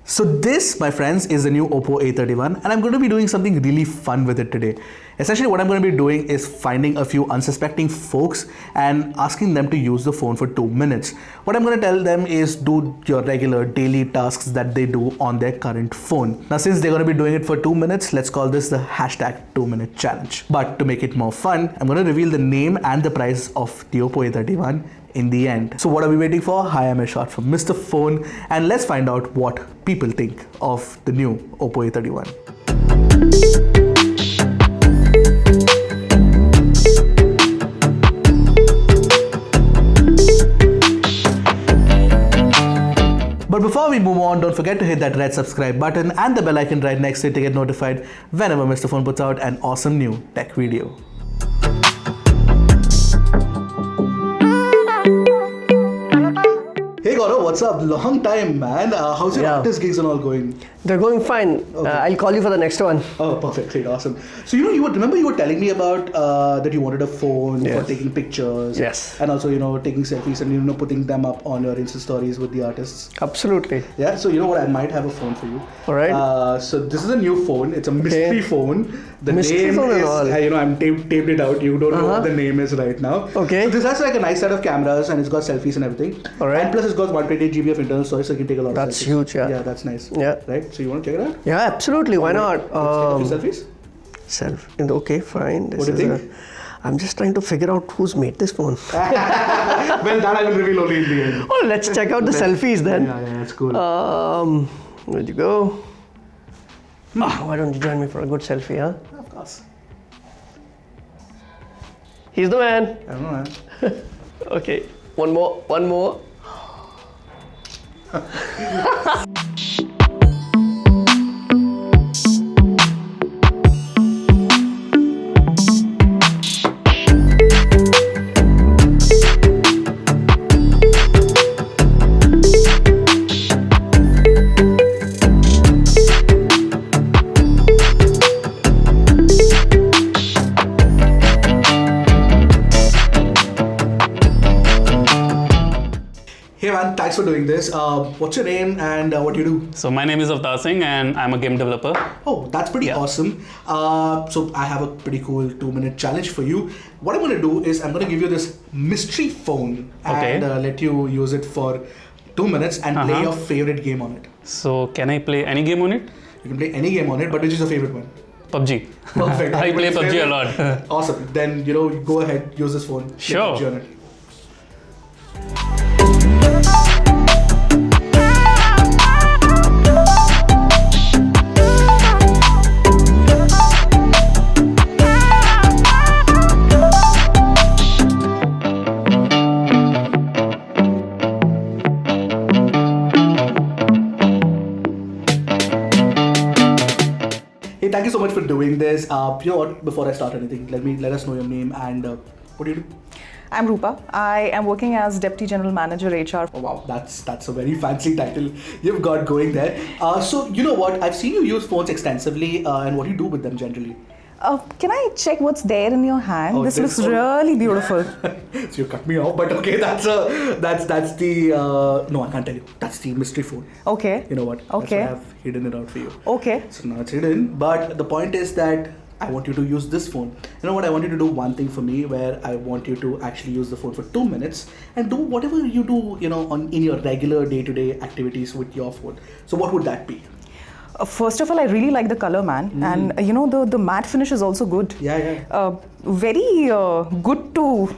So this, my friends, is the new OPPO A31 and I'm going to be doing something really fun with it today. Essentially what I'm going to be doing is finding a few unsuspecting folks and asking them to use the phone for 2 minutes. What I'm going to tell them is do your regular daily tasks that they do on their current phone. Now since they're going to be doing it for 2 minutes, let's call this the hashtag 2-minute challenge. But to make it more fun, I'm going to reveal the name and the price of the OPPO A31 in the end. So what are we waiting for? Hi, I'm Ershad from Mr. Phone and let's find out what people think of the new OPPO A31. But before we move on, don't forget to hit that red subscribe button and the bell icon right next to it to get notified whenever Mr. Phone puts out an awesome new tech video. Hey Gaurav, what's up? Long time, man. How's your artist gigs and all going? They're going fine. Okay. I'll call you for the next one. Oh, perfect. Great. Awesome. So, remember you were telling me about that you wanted a phone for taking pictures. Yes. And also, taking selfies and, putting them up on your Insta stories with the artists. Absolutely. Yeah. So, you know what? I might have a phone for you. All right. So, this is a new phone. It's a mystery phone. The mystery name phone is, I'm taped it out. You don't know what the name is right now. Okay. So, this has like a nice set of cameras and it's got selfies and everything. All right. And plus, it's got 128 GB of internal storage, so you can take a lot of selfies. That's huge, yeah. Yeah, that's nice. Yeah. Right? So, you want to check it out? Yeah, absolutely. Why not? Let's take a few selfies. Okay, fine. What do you think? I'm just trying to figure out who's made this phone. Well, that I will reveal only in the end. Oh, let's check out the selfies then. Yeah, that's cool. Where'd you go? Why don't you join me for a good selfie, huh? Of course. He's the man. I don't know, man. Okay, one more. Hey man, thanks for doing this. What's your name and what do you do? So my name is Avtar Singh and I'm a game developer. Oh, that's pretty awesome. So I have a pretty cool 2-minute challenge for you. What I'm going to do is I'm going to give you this mystery phone and let you use it for 2 minutes and play your favorite game on it. So can I play any game on it? You can play any game on it, but which is your favorite one? PUBG. Perfect. I play PUBG a lot. Awesome. Then, go ahead, use this phone. Play Sure. PUBG on it. Hey, thank you so much for doing this. You know what? Before I start anything, let us know your name and what do you do? I'm Rupa. I am working as Deputy General Manager HR. Oh wow, that's a very fancy title you've got going there. So you know what? I've seen you use phones extensively, and what do you do with them generally? Can I check what's there in your hand? Oh, this looks one. really beautiful. So you cut me off, but okay, that's the no, I can't tell you. That's the mystery phone. Okay. You know what? Okay. That's why I've hidden it out for you. Okay. So now it's hidden, but the point is that I want you to use this phone. You know what? I want you to do one thing for me where I want you to actually use the phone for 2 minutes and do whatever you do, in your regular day-to-day activities with your phone. So what would that be? First of all, I really like the color, man. And the matte finish is also good. Yeah. Very good to,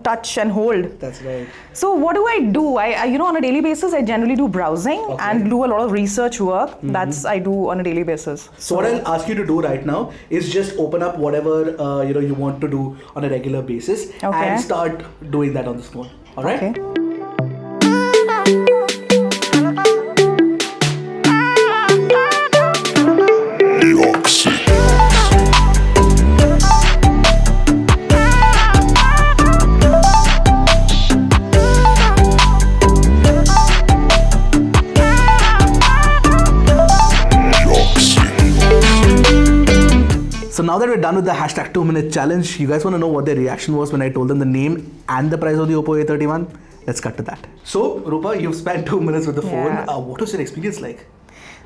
touch and hold. That's right. So what do I do? I on a daily basis, I generally do browsing and do a lot of research work. That's I do on a daily basis. So what I'll ask you to do right now is just open up whatever you want to do on a regular basis and start doing that on this phone. All right? Okay. So now that we're done with the hashtag 2-minute challenge, you guys want to know what their reaction was when I told them the name and the price of the OPPO A31? Let's cut to that. So, Rupa, you've spent 2 minutes with the phone. Yeah. What was your experience like?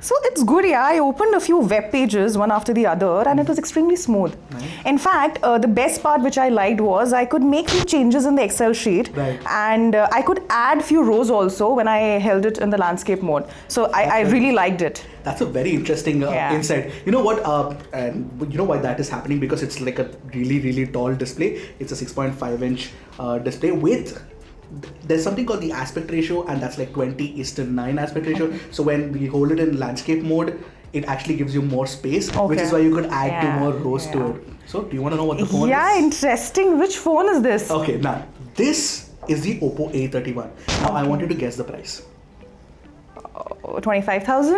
So it's good, yeah. I opened a few web pages one after the other and it was extremely smooth. Nice. In fact, the best part which I liked was I could make few changes in the Excel sheet Right. and I could add few rows also when I held it in the landscape mode. So I really liked it. That's a very interesting Yeah. insight. You know what? And you know why that is happening? Because it's like a really, really tall display. It's a 6.5-inch display with. There's something called the aspect ratio, and that's like 20:9 aspect ratio. So when we hold it in landscape mode, it actually gives you more space, which is why you could add two more rows to it. So, do you want to know what the phone Yeah, is? interesting. Which phone is this? Okay, now this is the OPPO A31. Now I want you to guess the price. 25,000?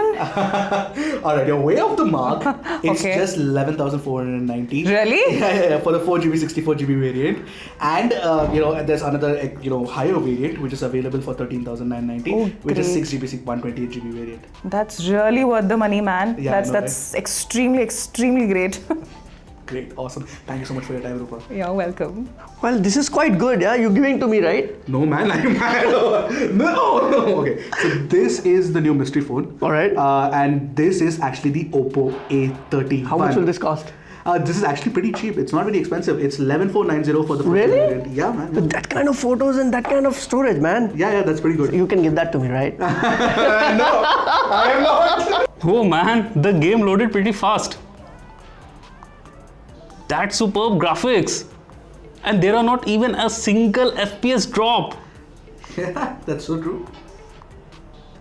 Alright, you're way off the mark. It's Okay. just 11,490. Really? Yeah, for the 4GB, 64GB variant. And there's another higher variant which is available for 13,990, Oh, which is great. 6GB, 128GB variant. That's really worth the money, man. Yeah, I know, that's extremely, extremely great. Great, awesome. Thank you so much for your time, Rupa. You're welcome. Well, this is quite good, yeah? You're giving to me, right? No, man, I'm mad. No. Okay, so this is the new mystery phone. All right. And this is actually the OPPO A31. How much will this cost? This is actually pretty cheap. It's not very expensive. It's 11,490 for the Really? variant. Yeah, man. With that kind of photos and that kind of storage, man. Yeah, that's pretty good. You can give that to me, right? No, I am not. Oh man, the game loaded pretty fast. That's superb graphics. And there are not even a single FPS drop. Yeah, that's so true.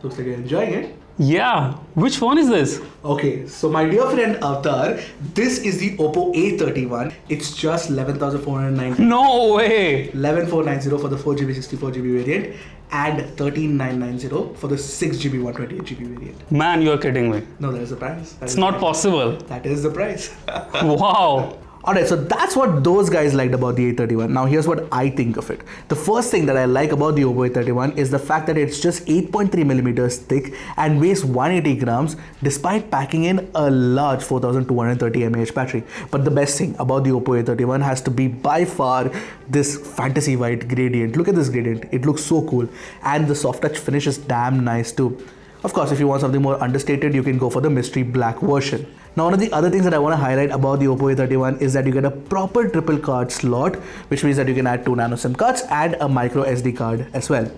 Looks like you're enjoying it. Yeah, which phone is this? Okay, so my dear friend Avatar, this is the OPPO A31. It's just 11,490. No way. 11,490 for the 4GB, 64GB variant and 13,990 for the 6GB, 128GB variant. Man, you're kidding me. No, that is the price. It's not possible. That is the price. Wow. Alright, so that's what those guys liked about the A31. Now here's what I think of it. The first thing that I like about the OPPO A31 is the fact that it's just 8.3 millimeters thick and weighs 180 grams despite packing in a large 4230 mAh battery. But the best thing about the OPPO A31 has to be by far this fantasy white gradient. Look at this gradient. It looks so cool. And the soft touch finish is damn nice too. Of course, if you want something more understated, you can go for the mystery black version. Now, one of the other things that I want to highlight about the OPPO A31 is that you get a proper triple card slot, which means that you can add 2 nano SIM cards and a micro SD card as well.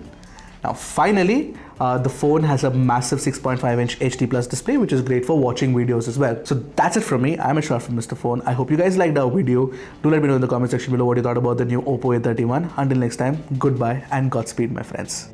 Now, finally, the phone has a massive 6.5-inch HD plus display, which is great for watching videos as well. So that's it from me. I'm Ershad from Mr. Phone. I hope you guys liked our video. Do let me know in the comment section below what you thought about the new OPPO A31. Until next time, goodbye and Godspeed, my friends.